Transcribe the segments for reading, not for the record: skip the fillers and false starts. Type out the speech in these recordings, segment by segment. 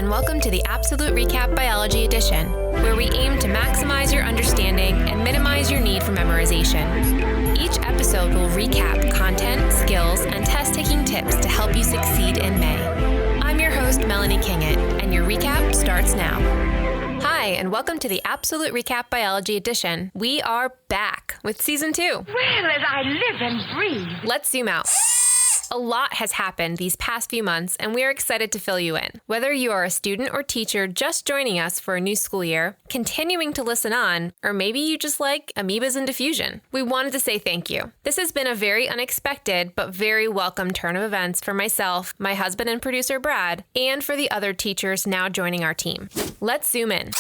and welcome to the Absolute Recap Biology Edition, where we aim to maximize your understanding and minimize your need for memorization. Each episode will recap content, skills, and test-taking tips to help you succeed in May. I'm your host, Melanie Kingett, and your recap starts now. Hi, and welcome to the Absolute Recap Biology Edition. We are back with Season 2. Well, as I live and breathe. Let's zoom out. A lot has happened these past few months, and we are excited to fill you in. Whether you are a student or teacher just joining us for a new school year, continuing to listen on, or maybe you just like amoebas and diffusion, we wanted to say thank you. This has been a very unexpected but very welcome turn of events for myself, my husband and producer Brad, and for the other teachers now joining our team. Let's zoom in.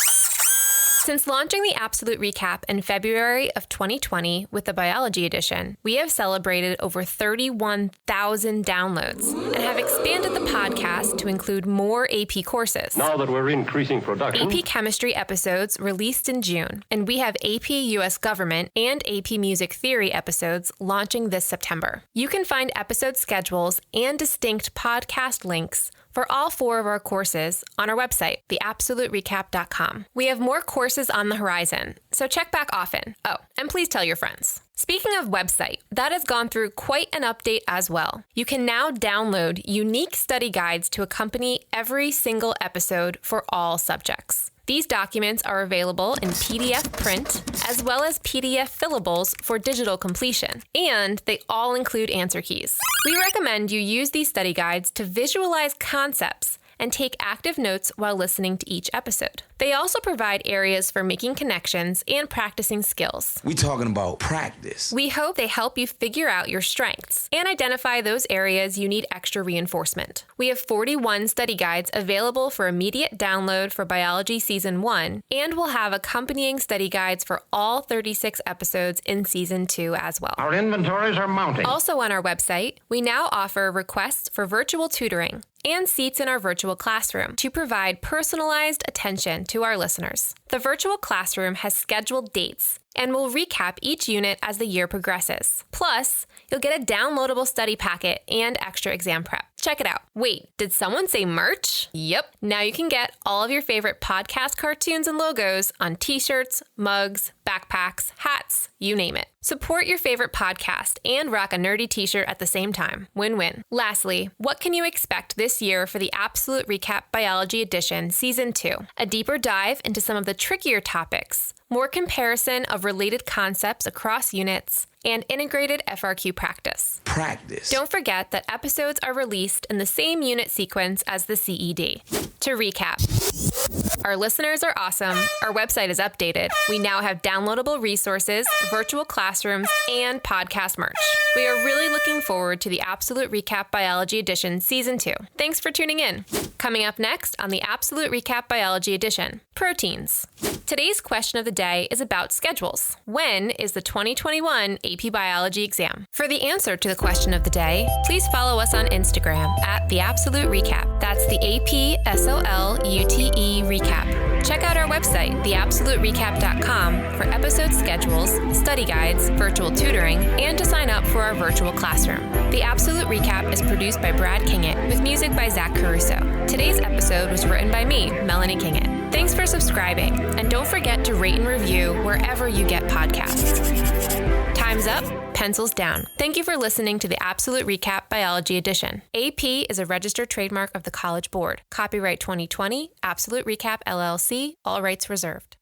Since launching the Absolute Recap in February of 2020 with the Biology Edition, we have celebrated over 31,000 downloads and have expanded the podcast to include more AP courses. Now that we're increasing production, AP Chemistry episodes released in June, and we have AP US Government and AP Music Theory episodes launching this September. You can find episode schedules and distinct podcast links for all 4 of our courses on our website, TheApsoluteRecap.com. We have more courses on the horizon, so check back often. Oh, and please tell your friends. Speaking of website, that has gone through quite an update as well. You can now download unique study guides to accompany every single episode for all subjects. These documents are available in PDF print, as well as PDF fillables for digital completion, and they all include answer keys. We recommend you use these study guides to visualize concepts and take active notes while listening to each episode. They also provide areas for making connections and practicing skills. We talking about practice. We hope they help you figure out your strengths and identify those areas you need extra reinforcement. We have 41 study guides available for immediate download for Biology Season 1, and we'll have accompanying study guides for all 36 episodes in Season 2 as well. our inventories are mounting. Also on our website, we now offer requests for virtual tutoring and seats in our virtual classroom to provide personalized attention to our listeners. The virtual classroom has scheduled dates and will recap each unit as the year progresses. Plus, you'll get a downloadable study packet and extra exam prep. Check it out. Wait, did someone say merch? Yep. Now you can get all of your favorite podcast cartoons and logos on t-shirts, mugs, backpacks, hats, you name it. Support your favorite podcast and rock a nerdy t-shirt at the same time. Win-win. Lastly, what can you expect this year for the Absolute Recap Biology Edition Season 2? A deeper dive into some of the trickier topics, more comparison of related concepts across units, and integrated FRQ practice. Practice. Don't forget that episodes are released in the same unit sequence as the CED. To recap, our listeners are awesome, our website is updated, we now have downloadable resources, virtual classrooms, and podcast merch. We are really looking forward to the Absolute Recap Biology Edition Season 2. Thanks for tuning in. Coming up next on the Absolute Recap Biology Edition, proteins. Today's question of the day is about schedules. When is the 2021 AP Biology exam? For the answer to the question of the day, please follow us on Instagram at TheApsoluteRecap. That's the APsolute Recap. Check out our website, TheApsoluteRecap.com, for episode schedules, study guides, virtual tutoring, and to sign up for our virtual classroom. The Absolute Recap is produced by Brad Kingett with music by Zach Caruso. Today's episode was written by me, Melanie Kingett. Thanks for subscribing, and don't forget to rate and review wherever you get podcasts. Time's up, pencils down. Thank you for listening to the Absolute Recap Biology Edition. AP is a registered trademark of the College Board. Copyright 2020, Absolute Recap LLC, all rights reserved.